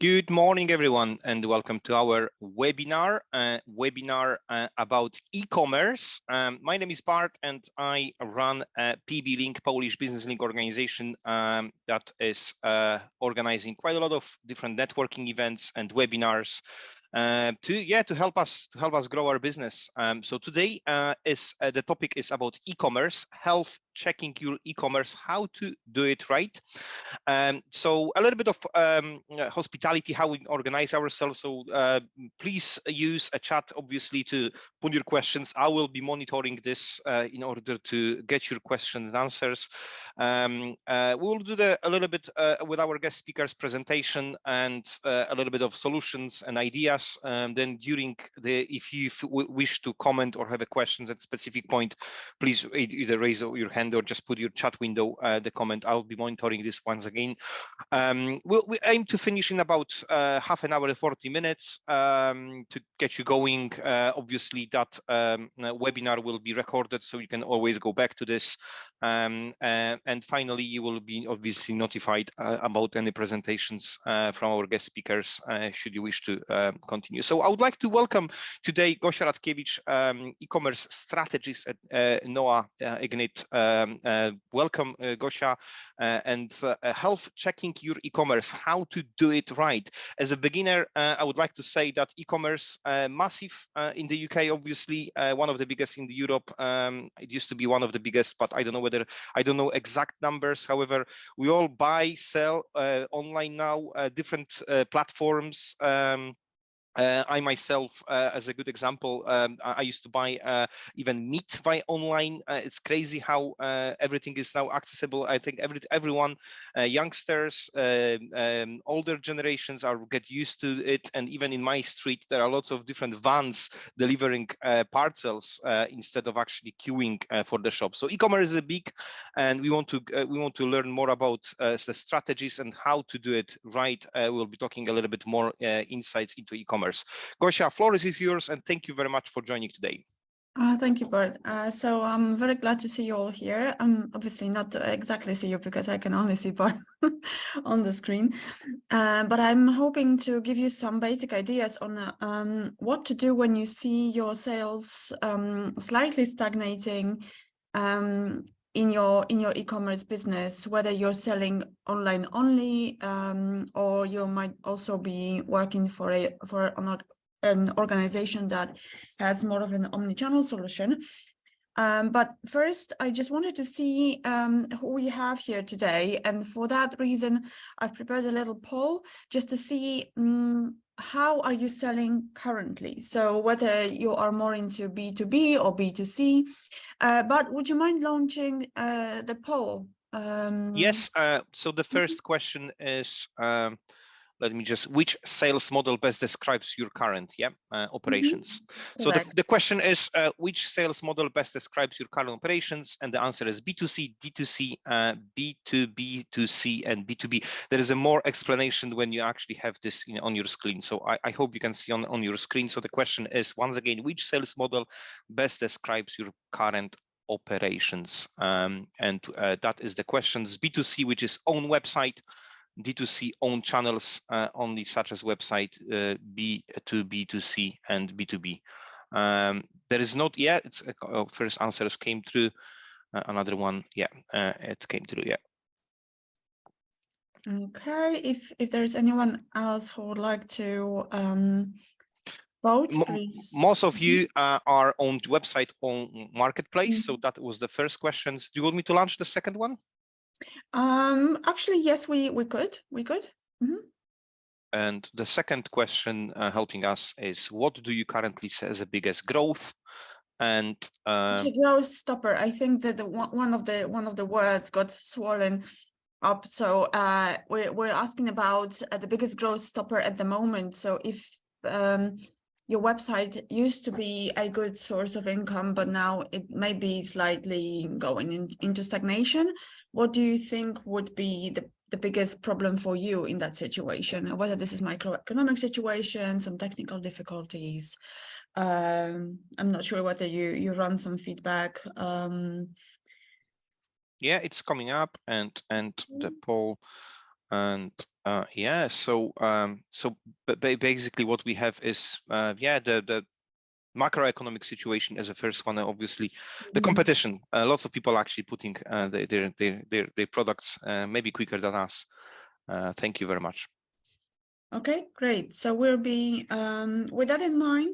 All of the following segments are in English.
Good morning, everyone, and welcome to our webinar about e-commerce. My name is Bart, and I run PBLINK, Polish Business Link organization that is organizing quite a lot of different networking events and webinars to help us grow our business. So today the topic is about e-commerce, health checking your e-commerce, how to do it right. So a little bit of hospitality, how we organize ourselves. So please use a chat, obviously, to put your questions. I will be monitoring this in order to get your questions and answers. We will do a little bit with our guest speakers presentation and a little bit of solutions and ideas. Then during if you wish to comment or have a questions at a specific point, please either raise your hand or just put your chat window the comment. I'll be monitoring this once again. We aim to finish in about half an hour, 40 minutes to get you going. Obviously, that webinar will be recorded, so you can always go back to this. And finally, you will be obviously notified about any presentations from our guest speakers should you wish to continue. So I would like to welcome today Gosia Radkiewicz, e-commerce strategist at Noah Ignite. Welcome, Gosia, and health checking your e-commerce, how to do it right. As a beginner, I would like to say that e-commerce massive in the UK, obviously one of the biggest in Europe. It used to be one of the biggest, but I don't know exact numbers. However, we all buy, sell online now, different platforms. I myself, as a good example, I used to buy even meat via online. It's crazy how everything is now accessible. I think everyone, youngsters, older generations get used to it. And even in my street, there are lots of different vans delivering parcels instead of actually queuing for the shop. So e-commerce is big, and we want to learn more about the strategies and how to do it right. We'll be talking a little bit more insights into e-commerce. Gosia, floor is yours, and thank you very much for joining today. Thank you, Bart. So I'm very glad to see you all here. I'm obviously not exactly see you because I can only see Bart on the screen. But I'm hoping to give you some basic ideas on what to do when you see your sales slightly stagnating in your e-commerce business, whether you're selling online only, or you might also be working for an organization that has more of an omni-channel solution. But first, I just wanted to see who we have here today, and for that reason, I've prepared a little poll just to see how are you selling currently? So whether you are more into B2B or B2C, but would you mind launching the poll? Yes, so the first question is, which sales model best describes your current operations? So the question is, which sales model best describes your current operations? And the answer is B2C, D2C, B2B, B2C, and B2B. There is a more explanation when you actually have this on your screen. So I hope you can see on your screen. So the question is, once again, which sales model best describes your current operations? And that is the questions. B2C, which is own website, D2C, own channels only, such as website, B2B, B2C, and B2B. There is not yet. It's first answers came through. Another one, it came through. Okay. If there's anyone else who would like to vote, please. Most of you are on website, on marketplace. So that was the first question. Do you want me to launch the second one? Actually, yes, we could. And the second question helping us is, what do you currently see as the biggest growth? And growth stopper. I think that one of the words got swollen up. So we're asking about the biggest growth stopper at the moment. So if your website used to be a good source of income, but now it may be slightly going into stagnation, what do you think would be the biggest problem for you in that situation? Whether this is microeconomic situation, some technical difficulties. I'm not sure whether you run some feedback. Yeah, it's coming up, and the poll, and Yeah, so basically what we have is the macroeconomic situation as a first one. Obviously, the competition. Lots of people actually putting their products maybe quicker than us. Thank you very much. Okay, great. So we'll be with that in mind.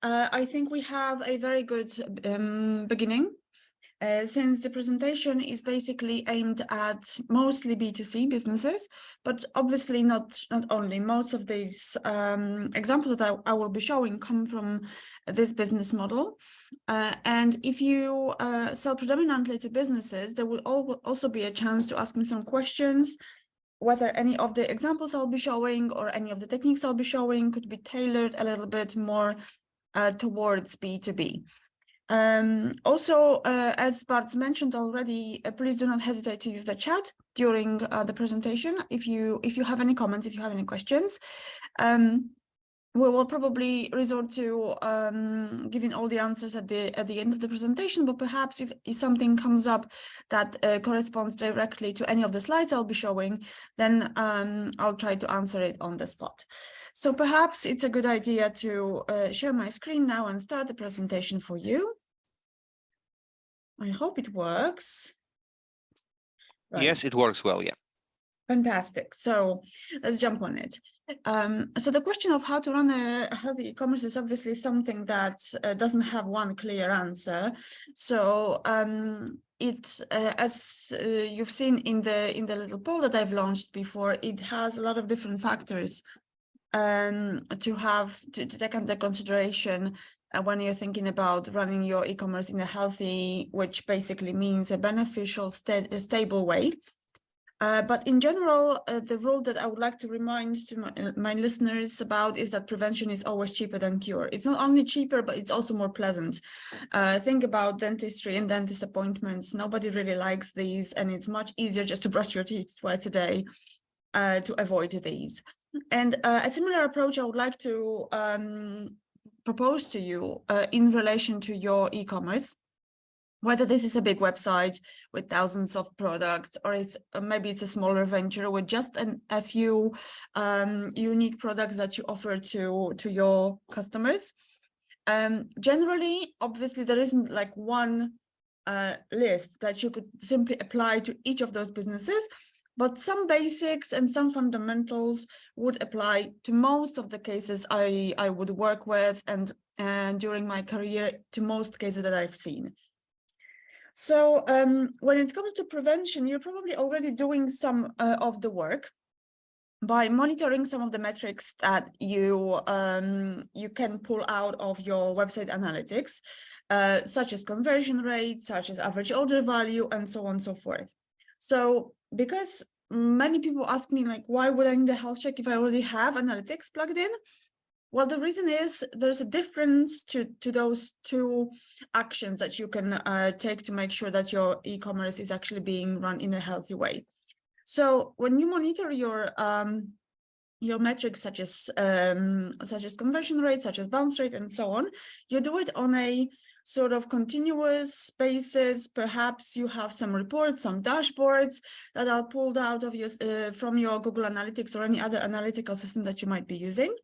I think we have a very good beginning. Since the presentation is basically aimed at mostly B2C businesses, but obviously not only. Most of these examples that I will be showing come from this business model. And if you sell predominantly to businesses, there will also be a chance to ask me some questions, whether any of the examples I'll be showing or any of the techniques I'll be showing could be tailored a little bit more towards B2B. Also, as Bart mentioned already, please do not hesitate to use the chat during the presentation if you have any comments, if you have any questions. We will probably resort to giving all the answers at the end of the presentation, but perhaps if something comes up that corresponds directly to any of the slides I'll be showing, then I'll try to answer it on the spot. So perhaps it's a good idea to share my screen now and start the presentation for you. I hope it works. Right. Yes, it works well, yeah. Fantastic. So let's jump on it. So the question of how to run a healthy e-commerce is obviously something that doesn't have one clear answer. So as you've seen in the little poll that I've launched before, it has a lot of different factors to take under consideration when you're thinking about running your e-commerce in a healthy, which basically means a beneficial, stable way. But in general, the rule that I would like to remind to my listeners about is that prevention is always cheaper than cure. It's not only cheaper, but it's also more pleasant. Think about dentistry and dentist appointments. Nobody really likes these, and it's much easier just to brush your teeth twice a day to avoid these. And a similar approach I would like to propose to you in relation to your e-commerce. Whether this is a big website with thousands of products, or maybe it's a smaller venture with just a few unique products that you offer to your customers. Generally, obviously, there isn't like one list that you could simply apply to each of those businesses, but some basics and some fundamentals would apply to most of the cases I would work with, and during my career, to most cases that I've seen. So when it comes to prevention, you're probably already doing some of the work by monitoring some of the metrics that you can pull out of your website analytics, such as conversion rate, such as average order value, and so on and so forth. So because many people ask me, like, why would I need a health check if I already have analytics plugged in? Well, the reason is there's a difference to those two actions that you can take to make sure that your e-commerce is actually being run in a healthy way. So when you monitor your metrics, such as conversion rate, such as bounce rate, and so on, you do it on a sort of continuous basis. Perhaps you have some reports, some dashboards that are pulled out of your from your Google Analytics or any other analytical system that you might be using.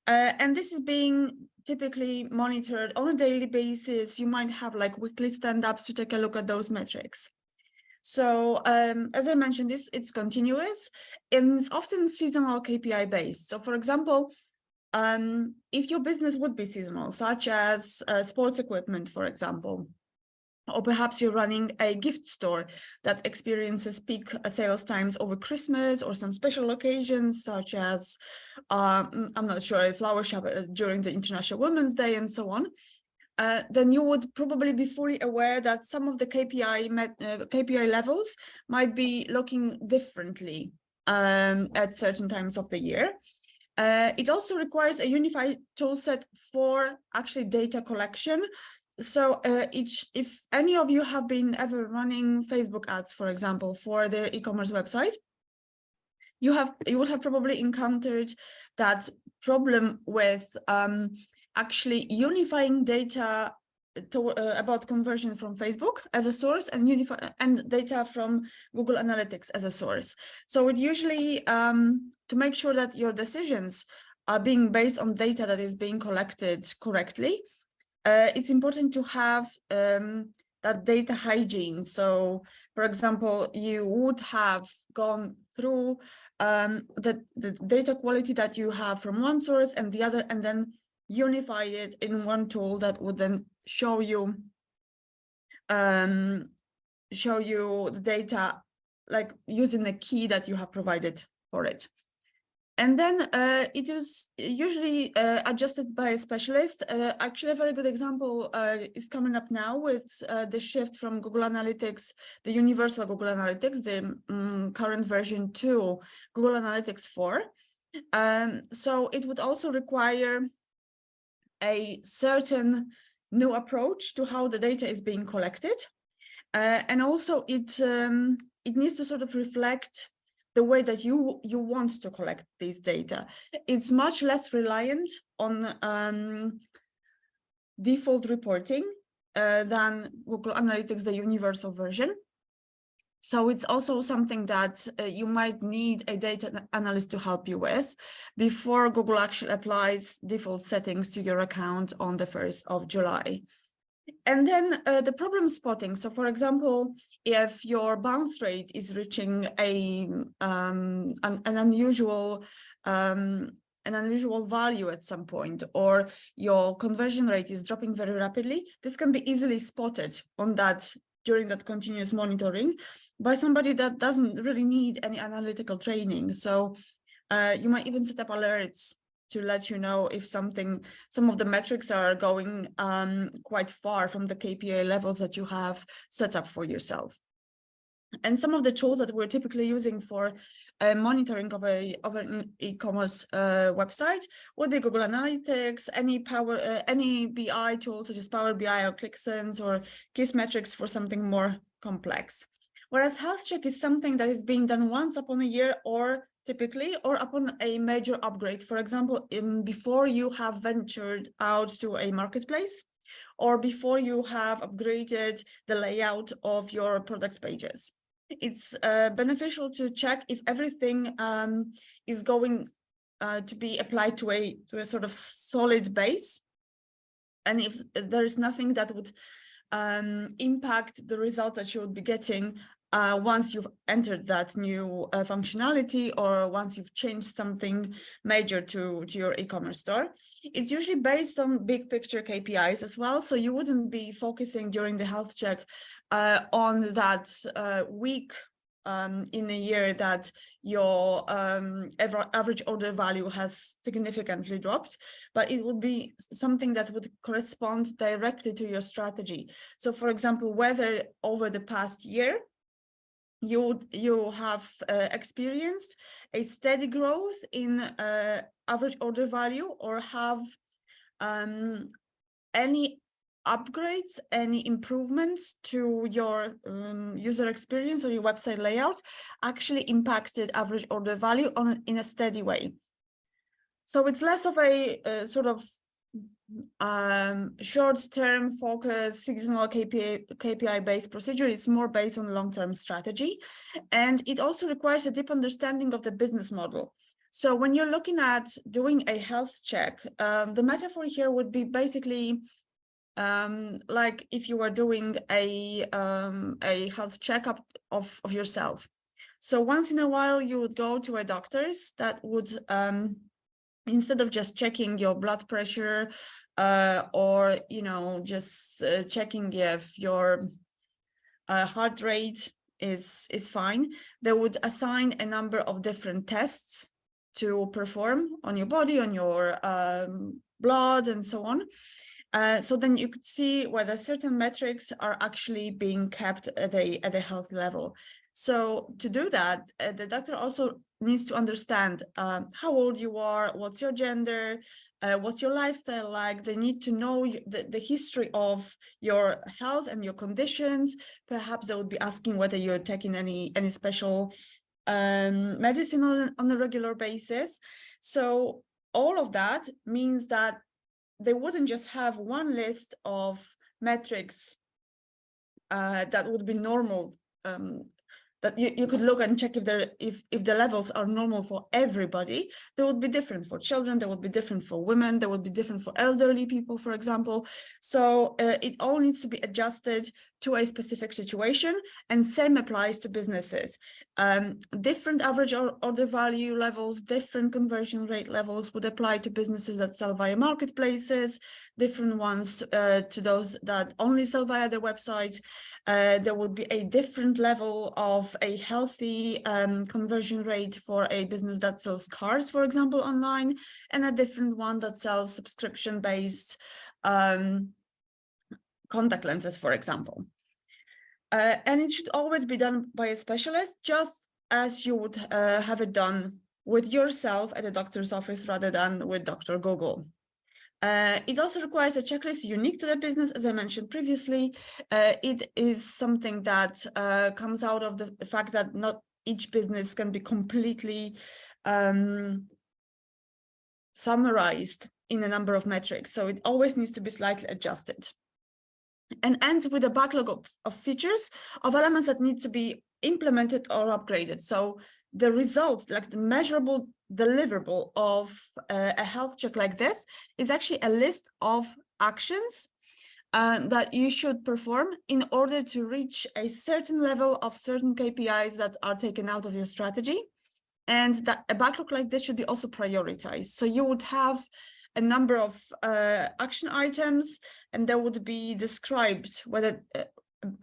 And this is being typically monitored on a daily basis. You might have like weekly stand-ups to take a look at those metrics. So as I mentioned, it's continuous, and it's often seasonal KPI based. So for example, if your business would be seasonal, such as sports equipment, for example, or perhaps you're running a gift store that experiences peak sales times over Christmas or some special occasions, such as, I'm not sure, a flower shop during the International Women's Day and so on, then you would probably be fully aware that some of the KPI levels might be looking differently at certain times of the year. It also requires a unified toolset for actually data collection. So if any of you have been ever running Facebook ads, for example, for their e-commerce website, you would have probably encountered that problem with actually unifying data about conversion from Facebook as a source and data from Google Analytics as a source. So it usually, to make sure that your decisions are being based on data that is being collected correctly, it's important to have that data hygiene. So, for example, you would have gone through the data quality that you have from one source and the other, and then unify it in one tool that would then show you the data, like using the key that you have provided for it. And then it is usually adjusted by a specialist. Actually, a very good example is coming up now with the shift from Google Analytics, the universal Google Analytics, the current version to Google Analytics 4. So it would also require a certain new approach to how the data is being collected. And also it needs to sort of reflect the way that you want to collect these data. It's much less reliant on default reporting than Google Analytics, the universal version. So it's also something that you might need a data analyst to help you with before Google actually applies default settings to your account on the 1st of July. And then the problem spotting. So, for example, if your bounce rate is reaching an unusual value at some point, or your conversion rate is dropping very rapidly, this can be easily spotted on that during that continuous monitoring by somebody that doesn't really need any analytical training. So you might even set up alerts to let you know if some of the metrics are going quite far from the KPI levels that you have set up for yourself. And some of the tools that we're typically using for monitoring of an e-commerce website would be Google Analytics, any BI tools such as Power BI or ClickSense or Kissmetrics for something more complex. Whereas health check is something that is being done once upon a year or typically, or upon a major upgrade. For example, before you have ventured out to a marketplace, or before you have upgraded the layout of your product pages. It's beneficial to check if everything is going to be applied to a sort of solid base, and if there is nothing that would impact the result that you would be getting once you've entered that new functionality, or once you've changed something major to your e-commerce store. It's usually based on big picture KPIs as well. So you wouldn't be focusing during the health check on that week in a year that your average order value has significantly dropped, but it would be something that would correspond directly to your strategy. So for example, whether over the past year, you have experienced a steady growth in average order value, or have any upgrades, any improvements to your user experience or your website layout actually impacted average order value in a steady way. So it's less of a sort of short-term focus, seasonal KPI-based procedure. It's more based on long-term strategy, and it also requires a deep understanding of the business model. So when you're looking at doing a health check, the metaphor here would be basically like if you were doing a health checkup of yourself. So once in a while, you would go to a doctor's that would instead of just checking your blood pressure or, just checking if your heart rate is fine, they would assign a number of different tests to perform on your body, on your blood, and so on. So then you could see whether certain metrics are actually being kept at a health level. So to do that, the doctor also needs to understand how old you are, what's your gender, what's your lifestyle like. They need to know the history of your health and your conditions. Perhaps they would be asking whether you're taking any special medicine on a regular basis. So all of that means that they wouldn't just have one list of metrics that would be normal, that you could look and check if the levels are normal for everybody. They would be different for children, they would be different for women, they would be different for elderly people, for example. So it all needs to be adjusted to a specific situation, and same applies to businesses. Different average order value levels, different conversion rate levels would apply to businesses that sell via marketplaces, different ones to those that only sell via their website. There would be a different level of a healthy conversion rate for a business that sells cars, for example, online, and a different one that sells subscription-based contact lenses, for example. And it should always be done by a specialist, just as you would have it done with yourself at a doctor's office rather than with Dr. Google. It also requires a checklist unique to the business, as I mentioned previously. It is something that comes out of the fact that not each business can be completely summarized in a number of metrics, so it always needs to be slightly adjusted. And ends with a backlog of features, of elements that need to be implemented or upgraded. So the result, like the measurable deliverable of a health check like this, is actually a list of actions that you should perform in order to reach a certain level of certain KPIs that are taken out of your strategy. And that a backlog like this should be also prioritized. So you would have a number of action items, and they would be described whether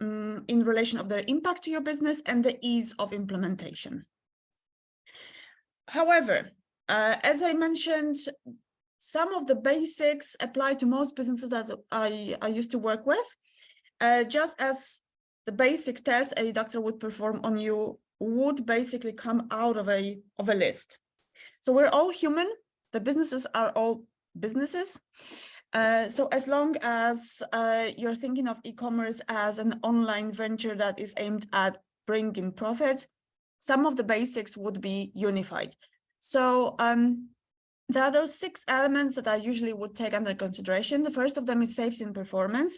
in relation of their impact to your business and the ease of implementation. However, as I mentioned, some of the basics apply to most businesses that I used to work with. Just as the basic test a doctor would perform on you would basically come out of a list. So we're all human. The businesses are all businesses. So as long as you're thinking of e-commerce as an online venture that is aimed at bringing profit, some of the basics would be unified. So there are those 6 elements that I usually would take under consideration. The first of them is safety and performance.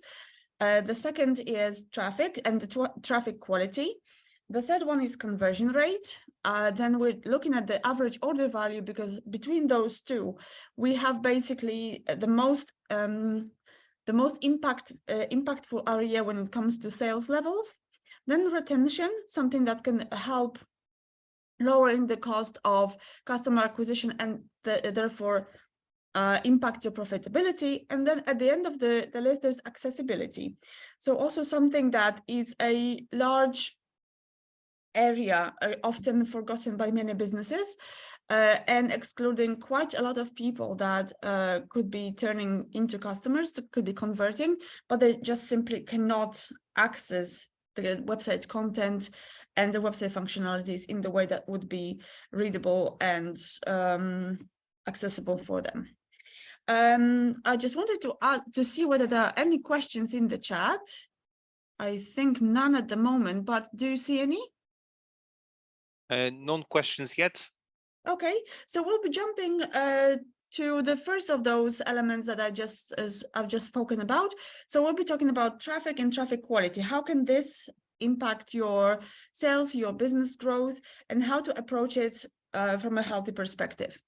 The second is traffic and the traffic quality. The third one is conversion rate. Then we're looking at the average order value, because between those two, we have basically the most impactful area when it comes to sales levels. Then retention, something that can help lowering the cost of customer acquisition and therefore impact your profitability. And then at the end of the list, there's accessibility. So also something that is a large area, often forgotten by many businesses, and excluding quite a lot of people that could be turning into customers, that could be converting, but they just simply cannot access the website content and the website functionalities in the way that would be readable and accessible for them. I just wanted to see whether there are any questions in the chat. I think none at the moment, but do you see any? None questions yet. Okay, so we'll be jumping to the first of those elements that I've just spoken about. So we'll be talking about traffic and traffic quality. How can this impact your sales, your business growth, and how to approach it from a healthy perspective?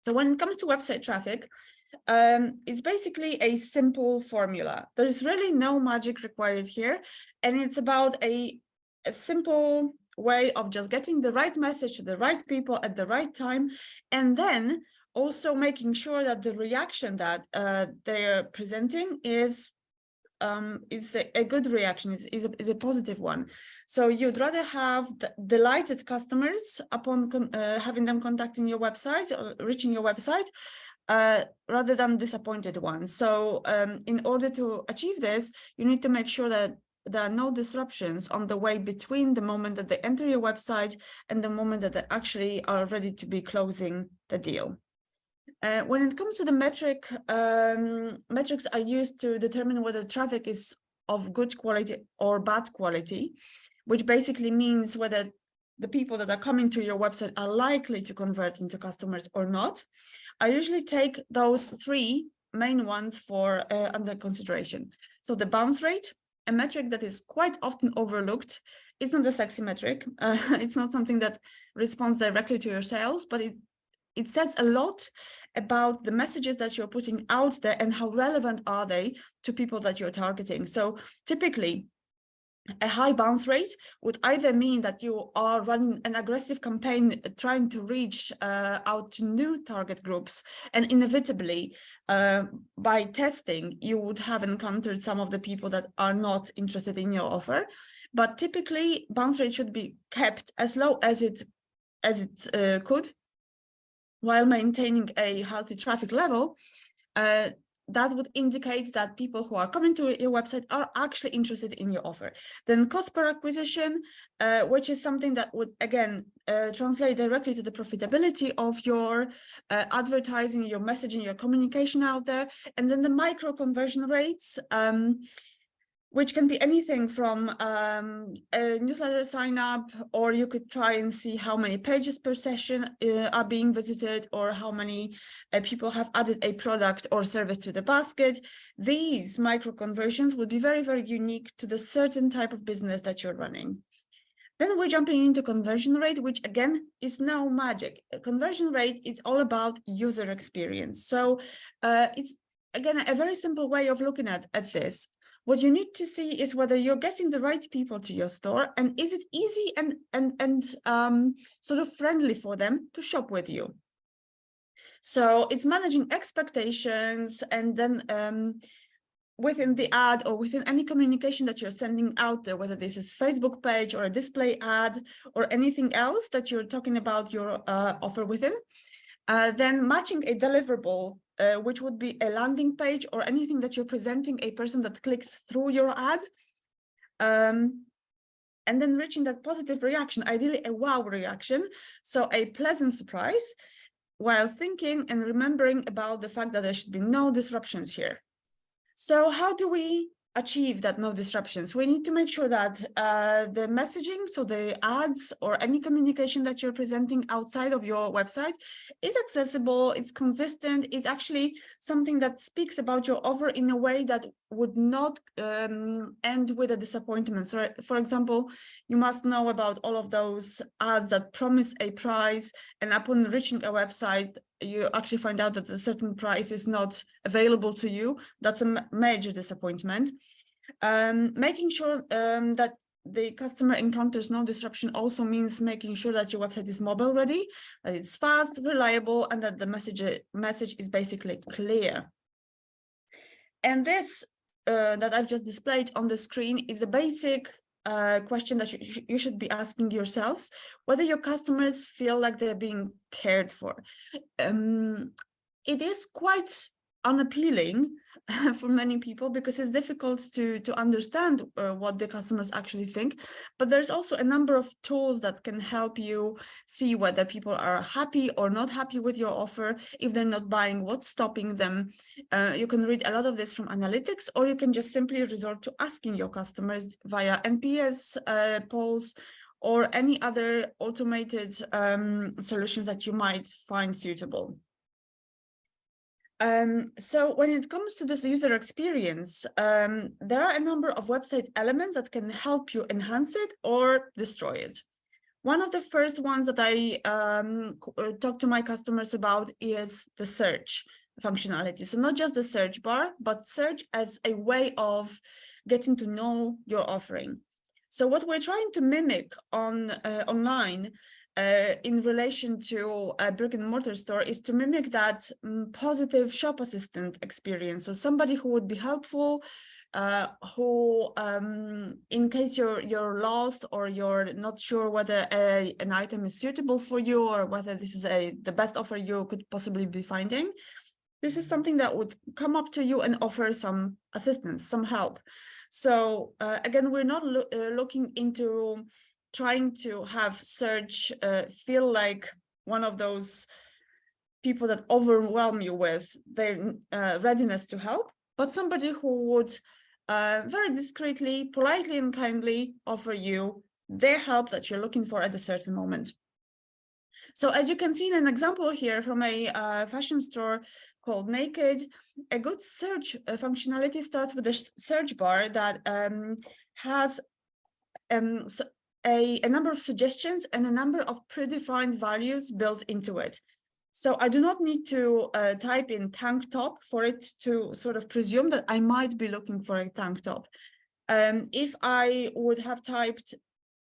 So when it comes to website traffic, it's basically a simple formula. There is really no magic required here, and it's about a simple way of just getting the right message to the right people at the right time, and then also making sure that the reaction that they're presenting is a good reaction, is a positive one. So you'd rather have delighted customers upon having them contacting your website or reaching your website, rather than disappointed ones. So in order to achieve this, you need to make sure that there are no disruptions on the way between the moment that they enter your website and the moment that they actually are ready to be closing the deal. When it comes to the metrics are used to determine whether traffic is of good quality or bad quality, which basically means whether the people that are coming to your website are likely to convert into customers or not. I usually take those 3 main ones for under consideration. So the bounce rate, a metric that is quite often overlooked. It's not a sexy metric. It's not something that responds directly to your sales, but it says a lot about the messages that you're putting out there and how relevant are they to people that you're targeting. So typically, a high bounce rate would either mean that you are running an aggressive campaign trying to reach out to new target groups, and inevitably by testing you would have encountered some of the people that are not interested in your offer. But typically bounce rate should be kept as low as it could, while maintaining a healthy traffic level. That would indicate that people who are coming to your website are actually interested in your offer. Then cost per acquisition, which is something that would, again, translate directly to the profitability of your advertising, your messaging, your communication out there. And then the micro conversion rates, which can be anything from a newsletter sign up, or you could try and see how many pages per session are being visited, or how many people have added a product or service to the basket. These micro conversions would be very, very unique to the certain type of business that you're running. Then we're jumping into conversion rate, which again is no magic. Conversion rate is all about user experience. So it's, again, a very simple way of looking at this. What you need to see is whether you're getting the right people to your store, and is it easy and sort of friendly for them to shop with you. So it's managing expectations, and then within the ad or within any communication that you're sending out there, whether this is Facebook page or a display ad or anything else that you're talking about your offer within, then matching a deliverable, which would be a landing page or anything that you're presenting a person that clicks through your ad, and then reaching that positive reaction, ideally a wow reaction, so a pleasant surprise, while thinking and remembering about the fact that there should be no disruptions here. So how do we achieve that no disruptions? We need to make sure that the messaging, so the ads or any communication that you're presenting outside of your website, is accessible, it's consistent, it's actually something that speaks about your offer in a way that would not end with a disappointment. So, for example, you must know about all of those ads that promise a price, and upon reaching a website, you actually find out that a certain price is not available to you. That's a major disappointment. Making sure that the customer encounters no disruption also means making sure that your website is mobile ready, that it's fast, reliable, and that the message is basically clear. And this that I've just displayed on the screen is the basic question that you should be asking yourselves, whether your customers feel like they're being cared for. It is quite unappealing for many people because it's difficult to understand what the customers actually think, but there's also a number of tools that can help you see whether people are happy or not happy with your offer. If they're not buying, what's stopping them? You can read a lot of this from analytics, or you can just simply resort to asking your customers via NPS polls or any other automated solutions that you might find suitable. So when it comes to this user experience, there are a number of website elements that can help you enhance it or destroy it. One of the first ones that I talk to my customers about is the search functionality. So not just the search bar, but search as a way of getting to know your offering. So what we're trying to mimic on online in relation to a brick and mortar store is to mimic that positive shop assistant experience. So somebody who would be helpful, who in case you're lost or you're not sure whether an item is suitable for you or whether this is the best offer you could possibly be finding, this is something that would come up to you and offer some assistance, some help. So again, we're not looking into trying to have search feel like one of those people that overwhelm you with their readiness to help, but somebody who would very discreetly, politely, and kindly offer you their help that you're looking for at a certain moment. So as you can see in an example here from a fashion store called naked. A good search functionality starts with a search bar that has a number of suggestions and a number of predefined values built into it. So I do not need to type in tank top for it to sort of presume that I might be looking for a tank top. If I would have typed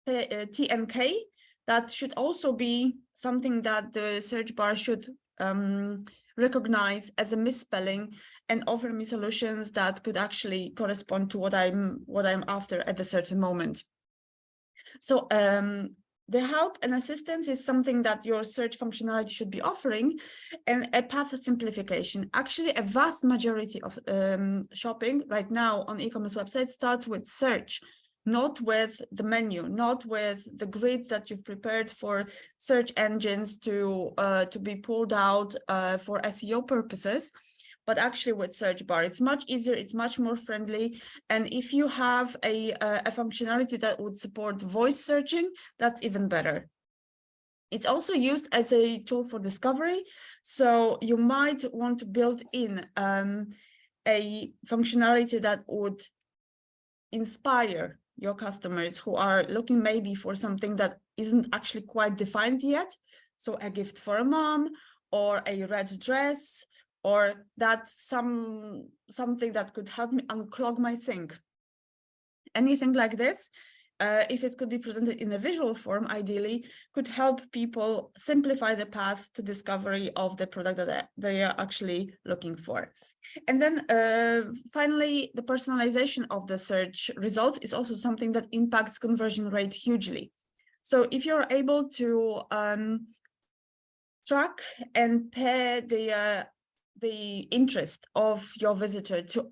TNK, that should also be something that the search bar should recognize as a misspelling and offer me solutions that could actually correspond to what I'm after at a certain moment. So the help and assistance is something that your search functionality should be offering, and a path of simplification. Actually, a vast majority of shopping right now on e-commerce websites starts with search, not with the menu, not with the grid that you've prepared for search engines to be pulled out for SEO purposes, but actually with search bar. It's much easier, it's much more friendly. And if you have a functionality that would support voice searching, that's even better. It's also used as a tool for discovery. So you might want to build in a functionality that would inspire your customers who are looking maybe for something that isn't actually quite defined yet. So a gift for a mom, or a red dress, or that's something that could help me unclog my sink. Anything like this, if it could be presented in a visual form, ideally, could help people simplify the path to discovery of the product that they are actually looking for. And then finally, the personalization of the search results is also something that impacts conversion rate hugely. So if you're able to track and pair the interest of your visitor to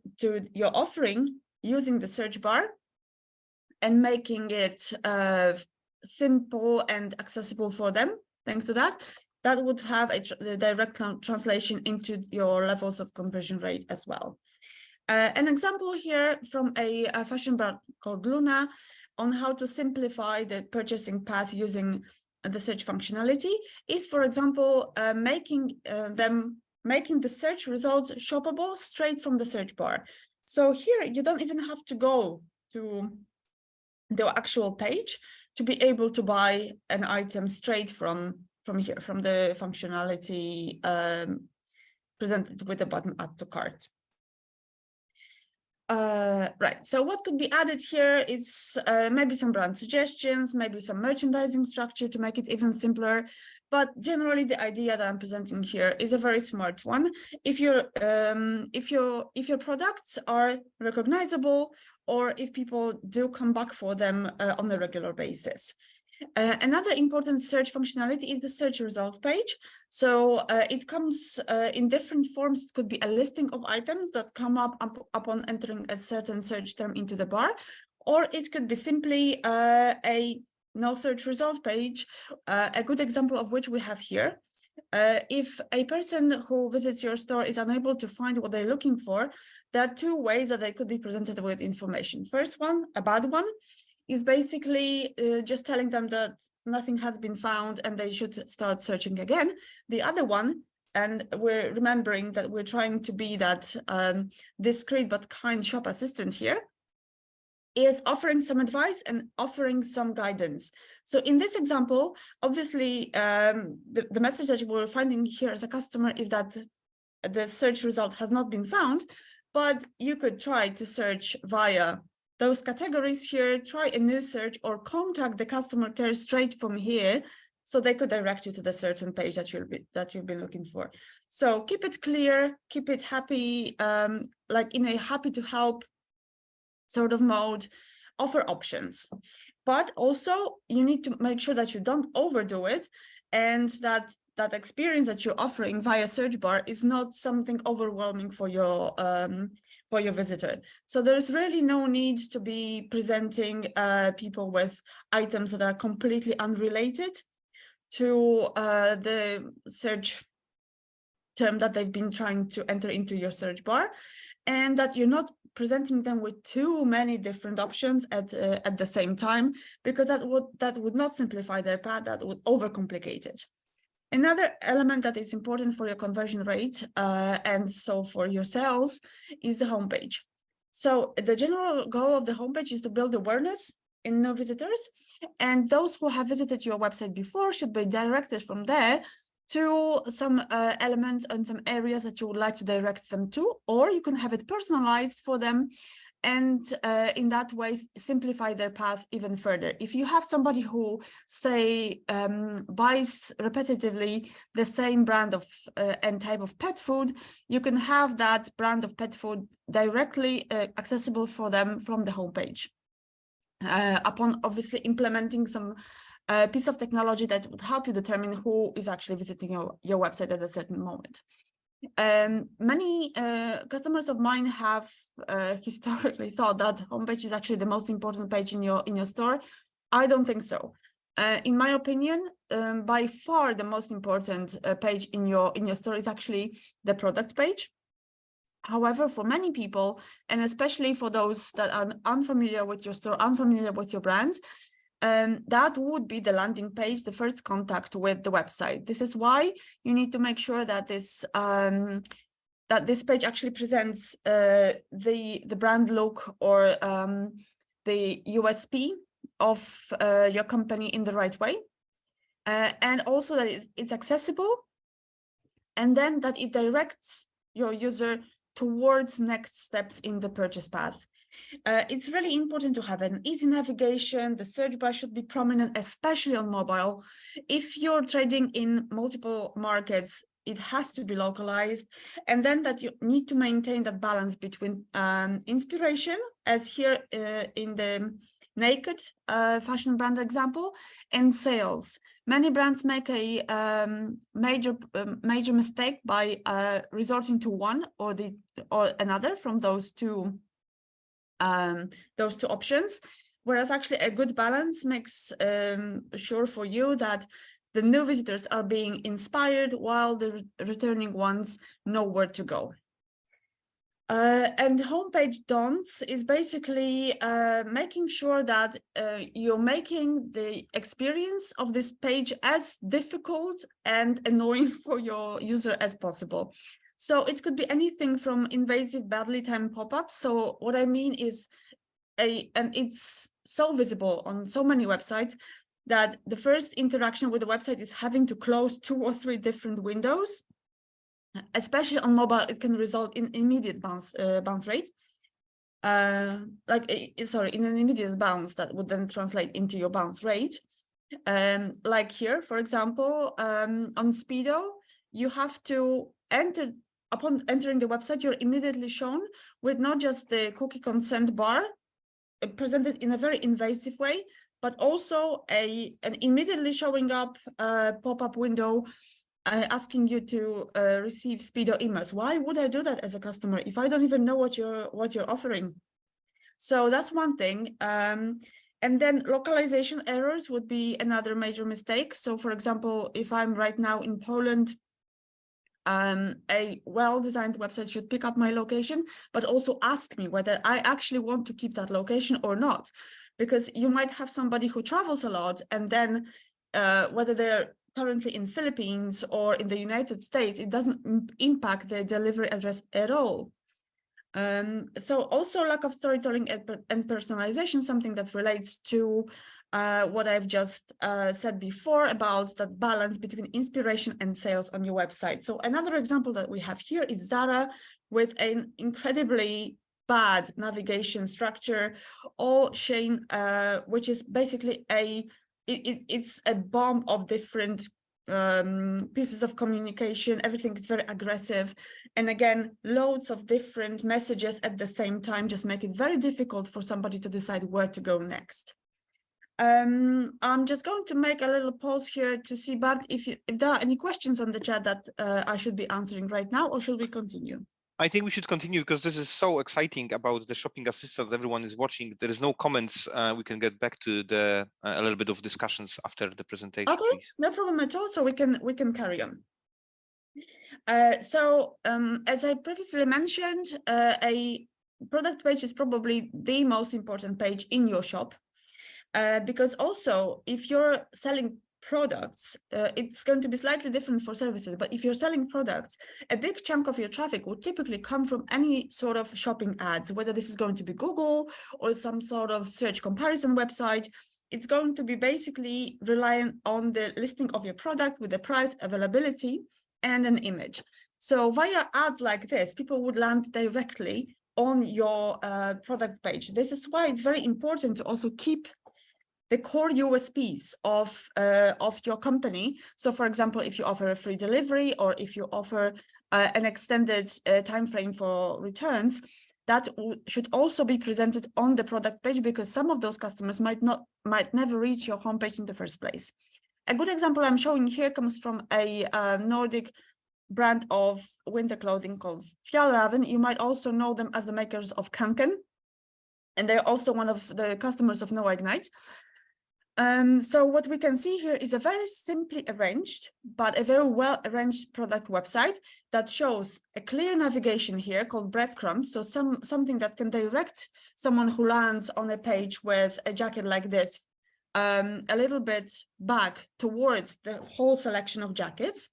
your offering using the search bar and making it simple and accessible for them, thanks to that, that would have a direct translation into your levels of conversion rate as well. An example here from a fashion brand called Luna on how to simplify the purchasing path using the search functionality is, for example, making the search results shoppable straight from the search bar. So here you don't even have to go to the actual page to be able to buy an item straight from here, from the functionality presented with the button add to cart. Right, so what could be added here is maybe some brand suggestions, maybe some merchandising structure to make it even simpler. But generally, the idea that I'm presenting here is a very smart one. If your products are recognizable, or if people do come back for them on a regular basis. Another important search functionality is the search result page. So it comes in different forms. It could be a listing of items that come up upon entering a certain search term into the bar, or it could be simply a no search result page, a good example of which we have here. If a person who visits your store is unable to find what they're looking for, there are two ways that they could be presented with information. First one, a bad one, is basically just telling them that nothing has been found and they should start searching again. The other one, and we're remembering that we're trying to be that discreet but kind shop assistant here, is offering some advice and offering some guidance. So in this example, obviously, the message that we're finding here as a customer is that the search result has not been found, but you could try to search via those categories here, try a new search, or contact the customer care straight from here, so they could direct you to the certain page that you've been looking for. So keep it clear, keep it happy, like in a happy to help sort of mode, offer options. But also you need to make sure that you don't overdo it, and that experience that you're offering via search bar is not something overwhelming for your visitor. So there's really no need to be presenting people with items that are completely unrelated to the search term that they've been trying to enter into your search bar, and that you're not presenting them with too many different options at the same time, because that would not simplify their path, that would overcomplicate it. Another element that is important for your conversion rate and so for your sales is the homepage. So the general goal of the homepage is to build awareness in new visitors, and those who have visited your website before should be directed from there to some elements and some areas that you would like to direct them to, or you can have it personalized for them and in that way simplify their path even further. If you have somebody who, say, buys repetitively the same brand of and type of pet food, you can have that brand of pet food directly accessible for them from the homepage. Upon obviously implementing some piece of technology that would help you determine who is actually visiting your website at a certain moment. Many customers of mine have historically thought that homepage is actually the most important page in your store. I don't think so. In my opinion, by far the most important page in your store is actually the product page. However, for many people, and especially for those that are unfamiliar with your store, unfamiliar with your brand, that would be the landing page, the first contact with the website. This is why you need to make sure that this page actually presents the brand look or the USP of your company in the right way, and also that it's accessible, and then that it directs your user towards next steps in the purchase path. It's really important to have an easy navigation. The search bar should be prominent, especially on mobile. If you're trading in multiple markets, it has to be localized. And then that you need to maintain that balance between inspiration, as here in the naked fashion brand example, and sales. Many brands make a major mistake by resorting to one or another from those two options, whereas actually a good balance makes sure for you that the new visitors are being inspired while the returning ones know where to go. And homepage don'ts is basically making sure that you're making the experience of this page as difficult and annoying for your user as possible. So it could be anything from invasive, badly timed pop-ups. So what I mean is, and it's so visible on so many websites, that the first interaction with the website is having to close 2 or 3 different windows. Especially on mobile, it can result in immediate bounce rate. In an immediate bounce that would then translate into your bounce rate. Like here, for example, on Speedo, you have to enter, upon entering the website, you're immediately shown with not just the cookie consent bar presented in a very invasive way, but also an immediately showing up pop-up window asking you to receive Speedo emails. Why would I do that as a customer if I don't even know what you're offering? So that's one thing. And then localization errors would be another major mistake. So for example, if I'm right now in Poland, a well-designed website should pick up my location, but also ask me whether I actually want to keep that location or not. Because you might have somebody who travels a lot, and then whether they're currently in Philippines or in the United States, it doesn't impact the delivery address at all. So also lack of storytelling and personalization, something that relates to what I've just said before about that balance between inspiration and sales on your website. So another example that we have here is Zara with an incredibly bad navigation structure, all chain, which is basically it's a bomb of different pieces of communication. Everything is very aggressive, and again, loads of different messages at the same time just make it very difficult for somebody to decide where to go next. I'm just going to make a little pause here to see, Bart, if there are any questions on the chat that I should be answering right now, or should we continue? I think we should continue because this is so exciting about the shopping assistant. Everyone is watching. There is no comments. We can get back to the a little bit of discussions after the presentation. Okay, please. No problem at all. So we can carry on. As I previously mentioned, a product page is probably the most important page in your shop, because also if you're selling products, it's going to be slightly different for services, but if you're selling products, a big chunk of your traffic would typically come from any sort of shopping ads, whether this is going to be Google or some sort of search comparison website. It's going to be basically reliant on the listing of your product with the price, availability, and an image. So via ads like this, people would land directly on your product page. This is why it's very important to also keep the core USPs of your company. So for example, if you offer a free delivery, or if you offer an extended time frame for returns, that should also be presented on the product page, because some of those customers might never reach your homepage in the first place. A good example I'm showing here comes from a Nordic brand of winter clothing called Fjallraven. You might also know them as the makers of Kanken, and they're also one of the customers of No Ignite. So what we can see here is a very simply arranged, but a very well arranged product website that shows a clear navigation here called breadcrumbs. So something that can direct someone who lands on a page with a jacket like this a little bit back towards the whole selection of jackets.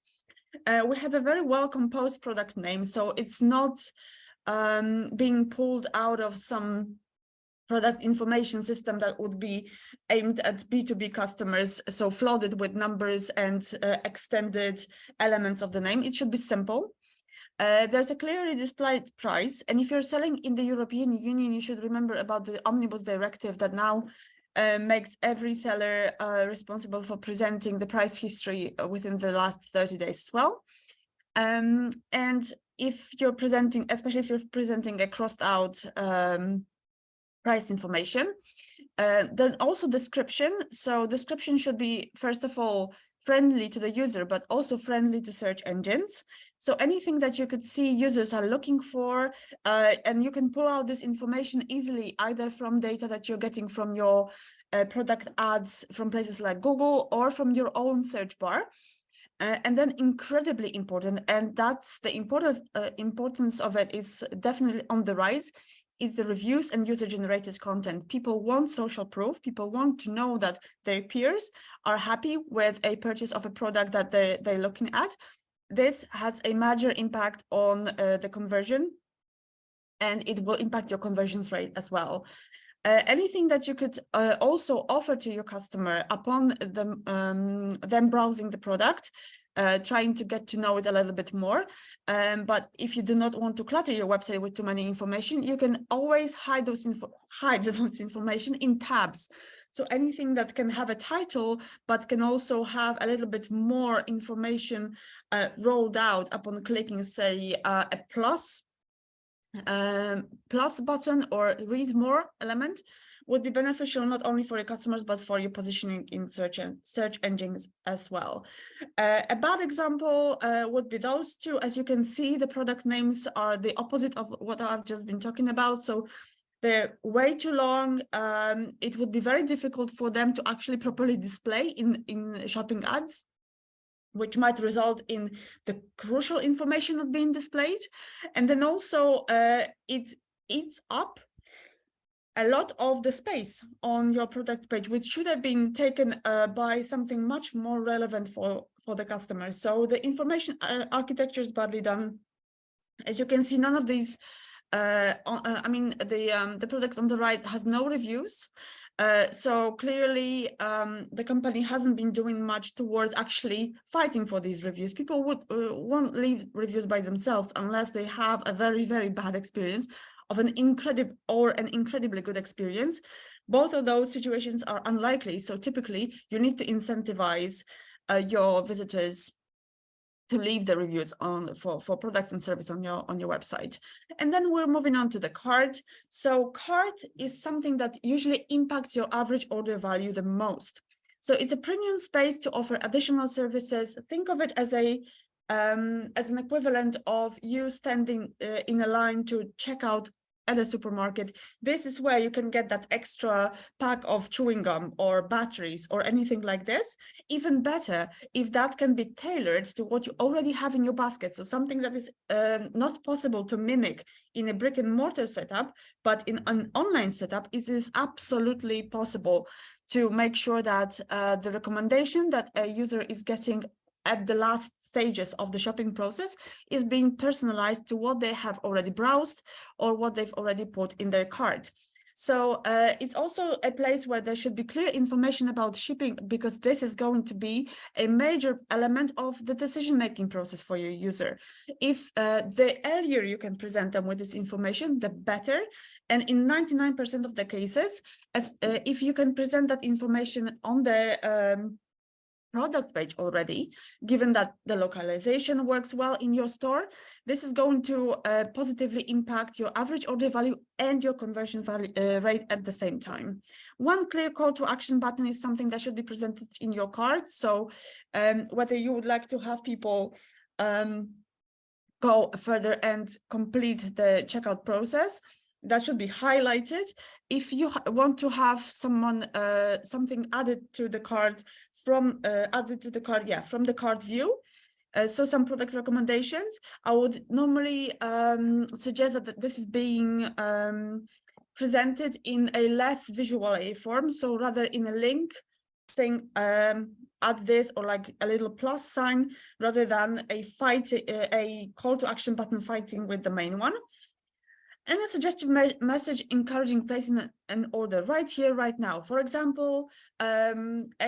We have a very well composed product name, so it's not being pulled out of some product information system that would be aimed at B2B customers, so flooded with numbers and extended elements of the name. It should be simple. There's a clearly displayed price, and if you're selling in the European Union, you should remember about the Omnibus Directive that now makes every seller responsible for presenting the price history within the last 30 days as well. And if you're presenting, especially if you're presenting a crossed out price information, then also description. So description should be, first of all, friendly to the user, but also friendly to search engines. So anything that you could see users are looking for, and you can pull out this information easily, either from data that you're getting from your product ads from places like Google or from your own search bar. And then incredibly important, and that's the importance of it is definitely on the rise, is the reviews and user-generated content. People want social proof. People want to know that their peers are happy with a purchase of a product that they're looking at. This has a major impact on the conversion, and it will impact your conversions rate as well. Anything that you could also offer to your customer upon them browsing the product, trying to get to know it a little bit more. But if you do not want to clutter your website with too many information, you can always hide those information in tabs. So anything that can have a title, but can also have a little bit more information rolled out upon clicking, say, a plus button or read more element, would be beneficial not only for your customers, but for your positioning in search engines as well. A bad example would be those two. As you can see, the product names are the opposite of what I've just been talking about. So they're way too long. It would be very difficult for them to actually properly display in shopping ads, which might result in the crucial information not being displayed. And then also it eats up a lot of the space on your product page, which should have been taken by something much more relevant for the customer. So the information architecture is badly done. As you can see, none of these, the product on the right has no reviews. So clearly, the company hasn't been doing much towards actually fighting for these reviews. People won't leave reviews by themselves unless they have a very, very bad experience of an incredibly good experience. Both of those situations are unlikely. So typically, you need to incentivize your visitors to leave the reviews for product and service on your website. And then we're moving on to the cart. So cart is something that usually impacts your average order value the most. So it's a premium space to offer additional services. Think of it as an equivalent of you standing in a line to check out at a supermarket, this is where you can get that extra pack of chewing gum or batteries or anything like this. Even better if that can be tailored to what you already have in your basket. So something that is not possible to mimic in a brick and mortar setup, but in an online setup, it is absolutely possible to make sure that the recommendation that a user is getting at the last stages of the shopping process is being personalized to what they have already browsed or what they've already put in their cart. So it's also a place where there should be clear information about shipping, because this is going to be a major element of the decision-making process for your user. If the earlier you can present them with this information, the better. And in 99% of the cases, if you can present that information on the product page already, given that the localization works well in your store, this is going to positively impact your average order value and your conversion rate at the same time. One clear call to action button is something that should be presented in your cart. So whether you would like to have people go further and complete the checkout process, that should be highlighted. If you want to have someone something added to the cart from the cart view, so some product recommendations, I would normally suggest that this is being presented in a less visual form. So rather in a link saying add this, or like a little plus sign, rather than a call to action button fighting with the main one. And a suggestive message encouraging placing an order right here, right now. For example, a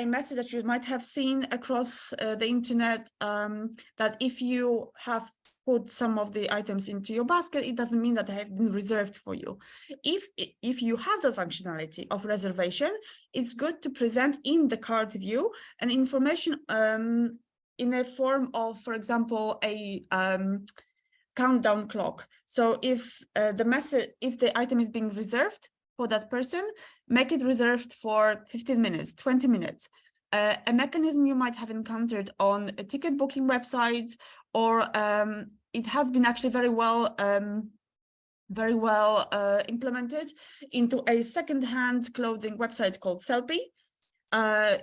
message that you might have seen across the internet, that if you have put some of the items into your basket, it doesn't mean that they have been reserved for you. If you have the functionality of reservation, it's good to present in the cart view an information in a form of, for example, a countdown clock. So if the item is being reserved for that person, make it reserved for 15 minutes, 20 minutes. A mechanism you might have encountered on a ticket booking website, or it has been actually very well implemented into a second-hand clothing website called Sellpy.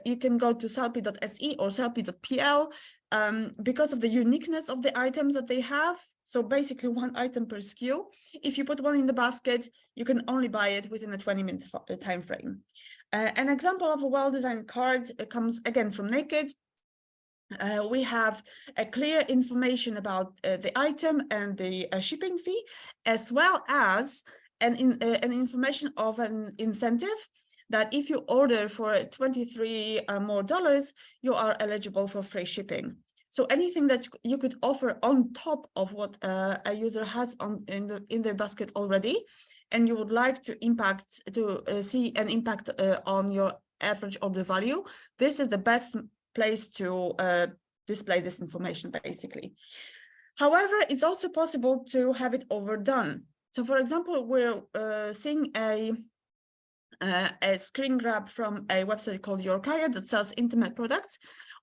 You can go to sellpy.se or sellpy.pl because of the uniqueness of the items that they have. So basically one item per SKU. If you put one in the basket, you can only buy it within a 20-minute time frame. An example of a well-designed cart comes again from Naked. We have a clear information about the item and the shipping fee, as well as an information of an incentive that if you order for $23 more, you are eligible for free shipping. So anything that you could offer on top of what a user has in their basket already, and you would like to see an impact on your average order value, this is the best place to display this information, basically. However, it's also possible to have it overdone. So, for example, we're seeing a screen grab from a website called Yorkaya that sells intimate products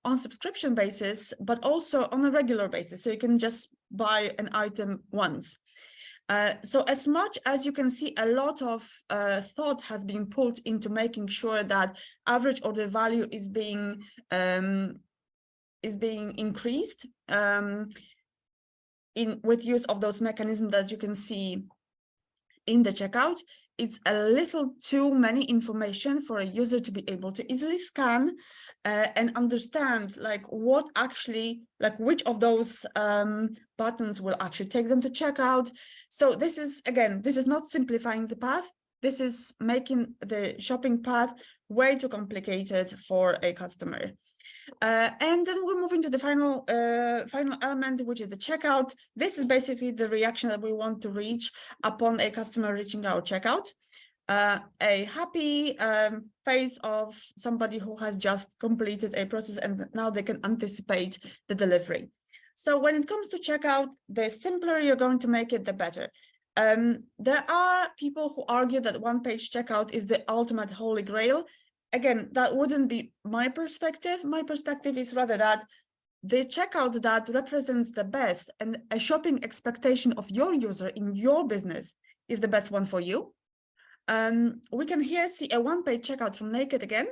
on subscription basis, but also on a regular basis. So you can just buy an item once. So as much as you can see, a lot of thought has been put into making sure that average order value is being increased with use of those mechanisms that you can see in the checkout. It's a little too many information for a user to be able to easily scan and understand what actually, which of those buttons will actually take them to checkout. So this is not simplifying the path. This is making the shopping path way too complicated for a customer. And then we're moving to the final element, which is the checkout. This is basically the reaction that we want to reach upon a customer reaching our checkout. A happy face of somebody who has just completed a process and now they can anticipate the delivery. So when it comes to checkout, the simpler you're going to make it, the better. There are people who argue that one-page checkout is the ultimate holy grail. Again, that wouldn't be my perspective. My perspective is rather that the checkout that represents the best and a shopping expectation of your user in your business is the best one for you. We can here see a one-page checkout from Naked again,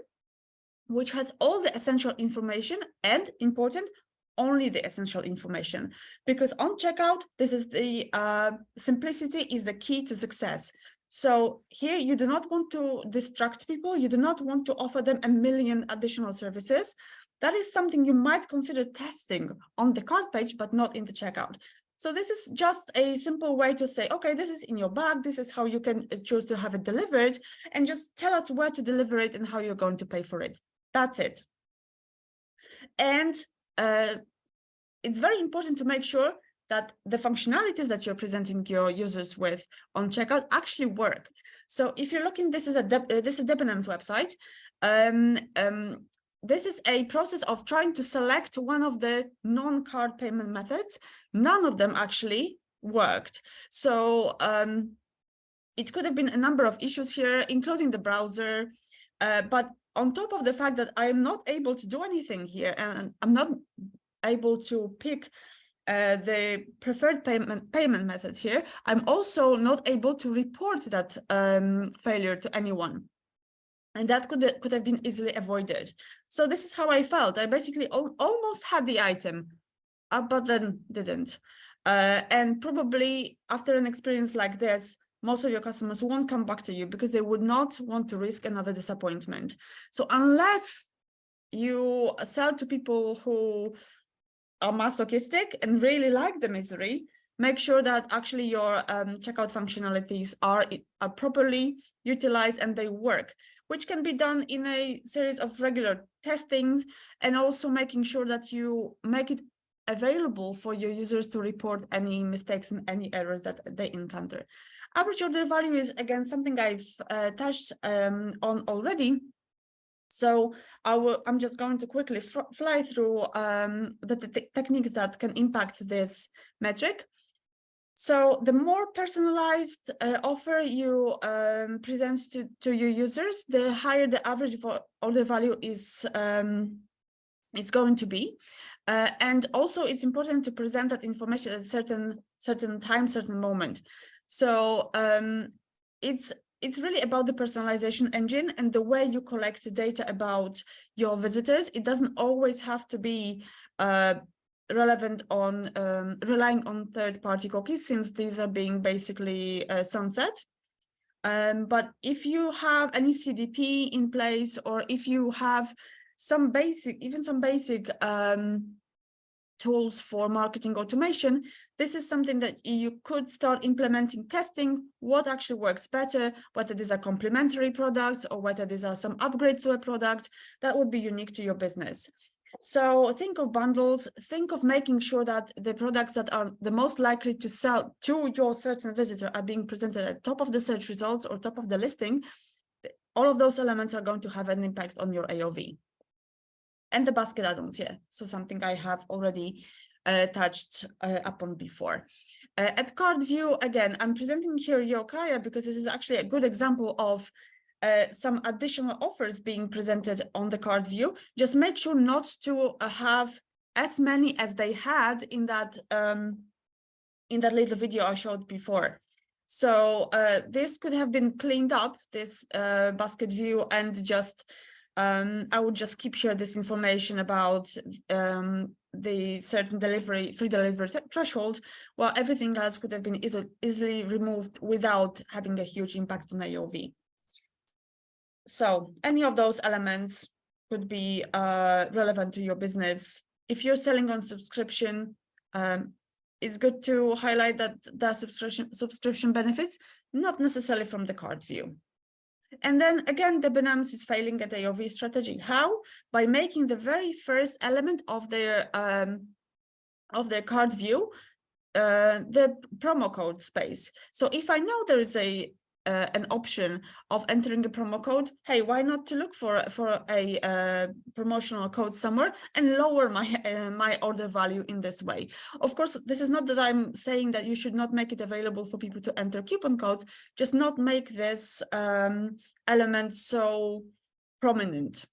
which has all the essential information and, important, only the essential information. Because on checkout, this is the simplicity is the key to success. So here you do not want to distract people. You do not want to offer them a million additional services. That is something you might consider testing on the cart page, but not in the checkout. So this is just a simple way to say, okay, this is in your bag. This is how you can choose to have it delivered, and just tell us where to deliver it and how you're going to pay for it. That's it. And it's very important to make sure that the functionalities that you're presenting your users with on checkout actually work. So if you're looking, this is Debenham's website. This is a process of trying to select one of the non-card payment methods. None of them actually worked. So it could have been a number of issues here, including the browser. But on top of the fact that I am not able to do anything here, and I'm not able to pick the preferred payment method here, I'm also not able to report that failure to anyone. And that could have been easily avoided. So this is how I felt. I basically almost had the item, but then didn't. And probably after an experience like this, most of your customers won't come back to you because they would not want to risk another disappointment. So unless you sell to people who are masochistic and really like the misery, make sure that actually your checkout functionalities are properly utilized and they work, which can be done in a series of regular testings, and also making sure that you make it available for your users to report any mistakes and any errors that they encounter. Average order value is, again, something I've touched on already. So I'm just going to quickly fly through the techniques that can impact this metric. So the more personalized offer you present to your users, the higher the average order value is going to be. And also it's important to present that information at a certain time, certain moment. So it's really about the personalization engine and the way you collect the data about your visitors. It doesn't always have to be relevant on relying on third-party cookies, since these are being basically sunset. But if you have any CDP in place, or if you have some basic tools for marketing automation, this is something that you could start implementing, testing what actually works better, whether these are complementary products or whether these are some upgrades to a product that would be unique to your business. So think of bundles, think of making sure that the products that are the most likely to sell to your certain visitor are being presented at top of the search results or top of the listing. All of those elements are going to have an impact on your AOV. And the basket add-ons, yeah, so something I have already touched upon before. At card view, again, I'm presenting here Yookaya because this is actually a good example of some additional offers being presented on the card view. Just make sure not to have as many as they had in that little video I showed before. So this could have been cleaned up, this basket view, and just I would just keep here this information about the certain free delivery threshold, while everything else could have been easily removed without having a huge impact on AOV. So any of those elements could be relevant to your business. If you're selling on subscription, it's good to highlight that the subscription benefits, not necessarily from the card view. And then again, Debenhams is failing at AOV strategy. How? By making the very first element of their card view the promo code space. So if I know there is an option of entering a promo code, hey, why not to look for a promotional code somewhere and lower my order value in this way? Of course, this is not that I'm saying that you should not make it available for people to enter coupon codes, just not make this element so prominent.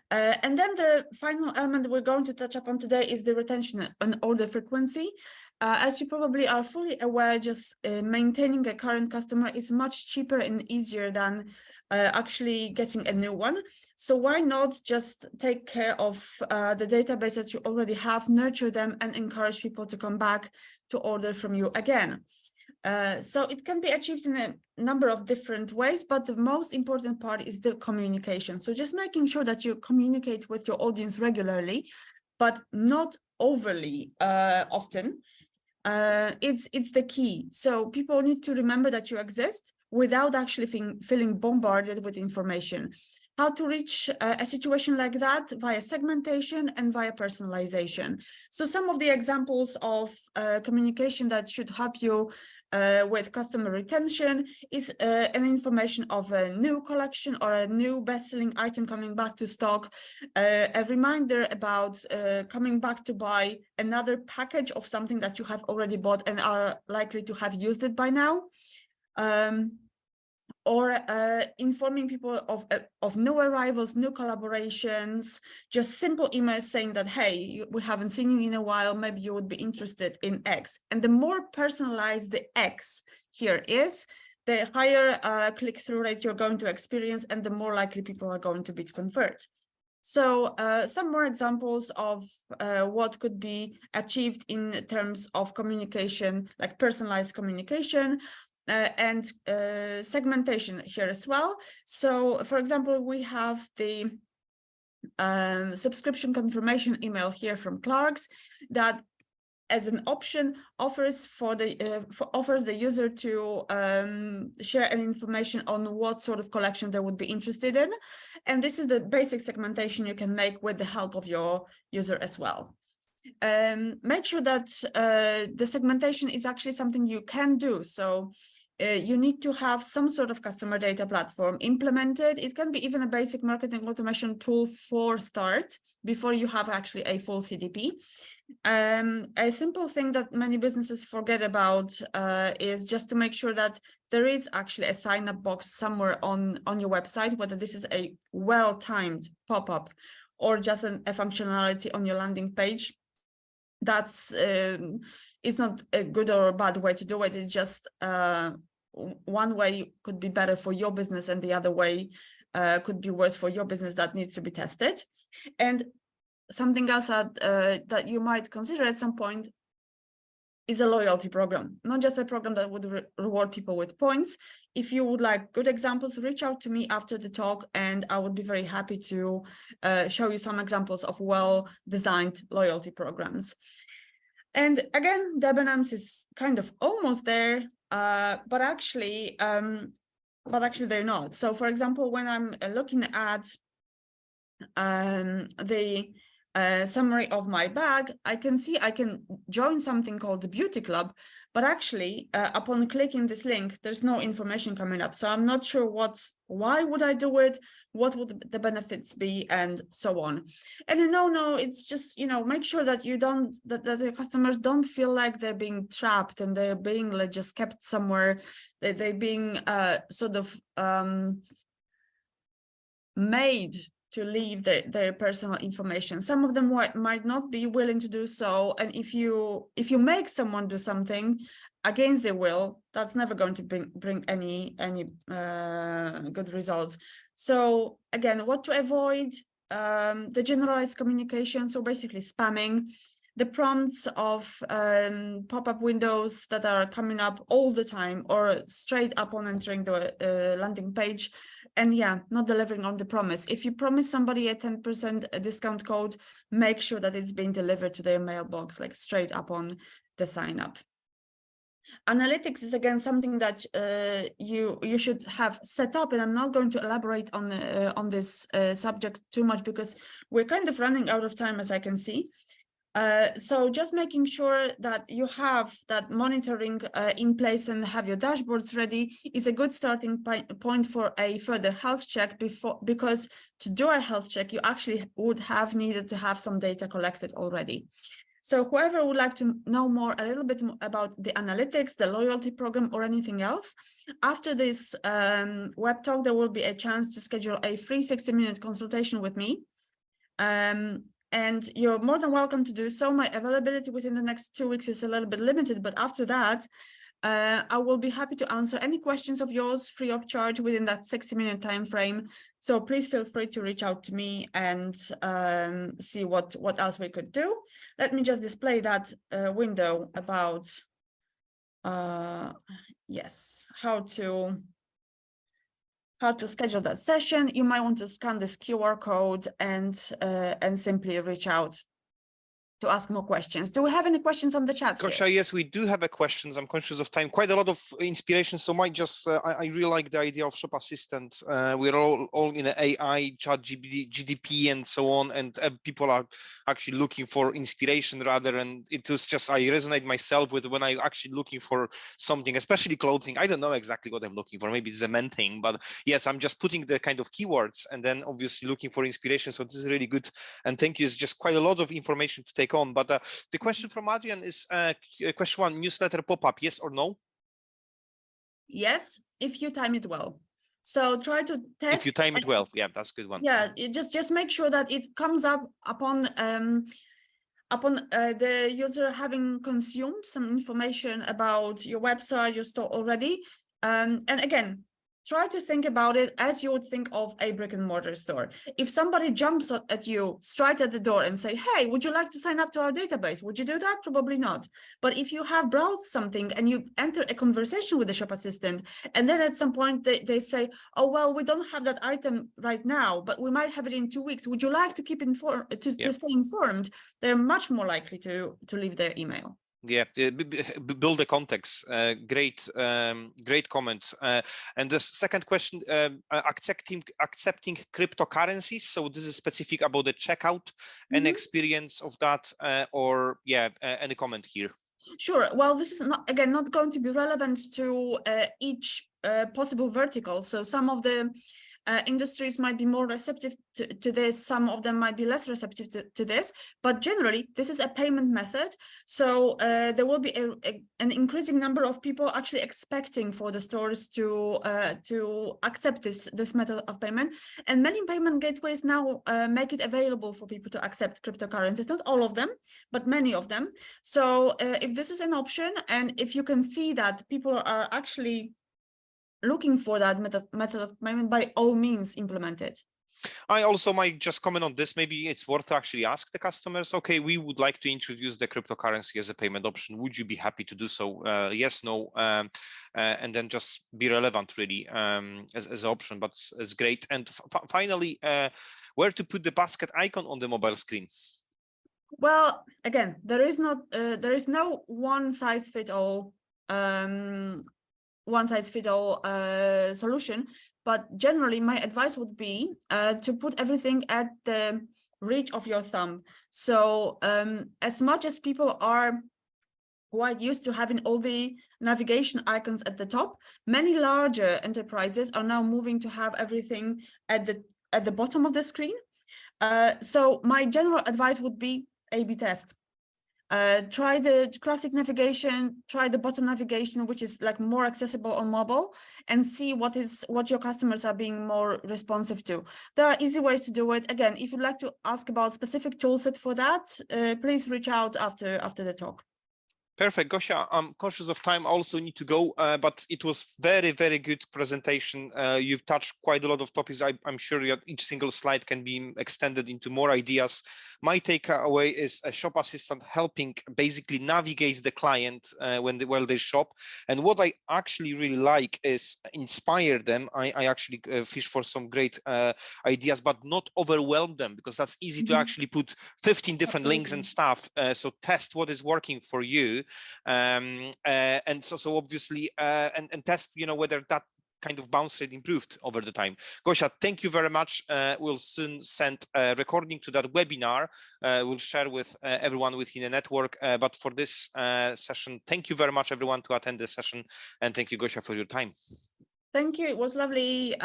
And then the final element we're going to touch upon today is the retention and order frequency. As you probably are fully aware, just maintaining a current customer is much cheaper and easier than actually getting a new one. So why not just take care of the database that you already have, nurture them, and encourage people to come back to order from you again. So it can be achieved in a number of different ways, but the most important part is the communication. So just making sure that you communicate with your audience regularly, but not overly often. It's the key. So people need to remember that you exist without actually feeling bombarded with information. How to reach a situation like that? Via segmentation and via personalization. So some of the examples of communication that should help you with customer retention is an information of a new collection or a new best-selling item coming back to stock, a reminder about coming back to buy another package of something that you have already bought and are likely to have used it by now. Or informing people of new arrivals, new collaborations, just simple emails saying that, hey, we haven't seen you in a while, maybe you would be interested in X. And the more personalized the X here is, the higher click-through rate you're going to experience and the more likely people are going to be to convert. So some more examples of what could be achieved in terms of communication, like personalized communication. And segmentation here as well. So, for example, we have the subscription confirmation email here from Clark's that, as an option, offers the user to share an information on what sort of collection they would be interested in. And this is the basic segmentation you can make with the help of your user as well. Make sure that the segmentation is actually something you can do. So you need to have some sort of customer data platform implemented. It can be even a basic marketing automation tool for start before you have actually a full CDP. A simple thing that many businesses forget about is just to make sure that there is actually a sign-up box somewhere on your website, whether this is a well-timed pop-up or just a functionality on your landing page. That's is not a good or a bad way to do it. It's just one way could be better for your business and the other way could be worse for your business. That needs to be tested. And something else that you might consider at some point is a loyalty program, not just a program that would reward people with points. If you would like good examples, reach out to me after the talk and I would be very happy to show you some examples of well-designed loyalty programs. And again, Debenhams is kind of almost there, but actually they're not. So for example, when I'm looking at the summary of my bag, I can see I can join something called the Beauty Club, but actually upon clicking this link, there's no information coming up. So I'm not sure why would I do it? What would the benefits be, and so on. And no, it's just, make sure that that the customers don't feel like they're being trapped and they're being just kept somewhere, that they're being sort of made to leave their personal information. Some of them might not be willing to do so, and if you make someone do something against their will, that's never going to bring any good results. So again, what to avoid: the generalized communication, so basically spamming, the prompts of pop-up windows that are coming up all the time or straight up on entering the landing page. And yeah, not delivering on the promise. If you promise somebody a 10% discount code, make sure that it's being delivered to their mailbox, like straight up on the sign up. Analytics is again something that you should have set up, and I'm not going to elaborate on this subject too much because we're kind of running out of time, as I can see. So just making sure that you have that monitoring in place and have your dashboards ready is a good starting point for a further health check, because to do a health check, you actually would have needed to have some data collected already. So whoever would like to know a little bit more about the analytics, the loyalty program, or anything else, after this web talk, there will be a chance to schedule a free 60-minute consultation with me. and you're more than welcome to do so. My availability within the next 2 weeks is a little bit limited, but after that, I will be happy to answer any questions of yours free of charge within that 60-minute time frame. So please feel free to reach out to me and see what else we could do. Let me just display that window about yes, how to schedule that session. You might want to scan this QR code and simply reach out to ask more questions. Do we have any questions on the chat? Gosia, yes, we do have a questions. I'm conscious of time. Quite a lot of inspiration. So might just, I really like the idea of shop assistant. We're all in AI, chat, GDP, and so on. And people are actually looking for inspiration rather. And it was just, I resonate myself with when I actually looking for something, especially clothing. I don't know exactly what I'm looking for. Maybe it's a men thing, but yes, I'm just putting the kind of keywords and then obviously looking for inspiration. So this is really good. And thank you. It's just quite a lot of information to take on. But the question from Adrian is question 1, newsletter pop-up, yes or no? Yes, if you time it well. So try to test. If you time it well, yeah, that's a good one. Yeah, just make sure that it comes up upon the user having consumed some information about your website, your store already. And again, try to think about it as you would think of a brick and mortar store. If somebody jumps at you straight at the door and say, hey, would you like to sign up to our database? Would you do that? Probably not. But if you have browsed something and you enter a conversation with the shop assistant, and then at some point they say, oh, well, we don't have that item right now, but we might have it in 2 weeks. Would you like to keep informed, to stay informed? They're much more likely to leave their email. Yeah, build the context. Great comment. And the second question, accepting cryptocurrencies. So this is specific about the checkout and experience of that, or yeah, any comment here? Sure. Well, this is not going to be relevant to each possible vertical. So some of the industries might be more receptive to this, some of them might be less receptive to this, but generally this is a payment method. So there will be an increasing number of people actually expecting for the stores to accept this method of payment, and many payment gateways now make it available for people to accept cryptocurrencies. Not all of them, but many of them. So if this is an option, and if you can see that people are actually looking for that method of payment, by all means implement it. I also might just comment on this. Maybe it's worth to actually ask the customers, okay, we would like to introduce the cryptocurrency as a payment option. Would you be happy to do so? Yes, no, and then just be relevant really as an option, but it's great. And finally, where to put the basket icon on the mobile screen? Well, again, there is no one size fit all solution, but generally my advice would be to put everything at the reach of your thumb. So as much as people are quite used to having all the navigation icons at the top, many larger enterprises are now moving to have everything at the bottom of the screen. So my general advice would be A/B test. Try the classic navigation, try the bottom navigation, which is like more accessible on mobile, and see what your customers are being more responsive to. There are easy ways to do it. Again, if you'd like to ask about specific toolset for that, please reach out after the talk. Perfect, Gosia. I'm conscious of time. I also need to go, but it was very, very good presentation. You've touched quite a lot of topics. I'm sure that each single slide can be extended into more ideas. My takeaway is a shop assistant helping basically navigate the client while they shop. And what I actually really like is inspire them. I actually fish for some great ideas, but not overwhelm them, because that's easy to actually put 15 different links and stuff. So test what is working for you. And so obviously and test, whether that kind of bounce rate improved over the time. Gosia, thank you very much. We'll soon send a recording to that webinar. We'll share with everyone within the network. But for this session, thank you very much, everyone, to attend this session. And thank you, Gosia, for your time. Thank you. It was lovely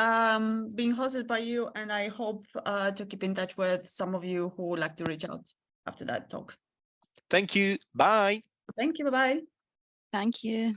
being hosted by you. And I hope to keep in touch with some of you who would like to reach out after that talk. Thank you. Bye. Thank you. Bye-bye. Thank you.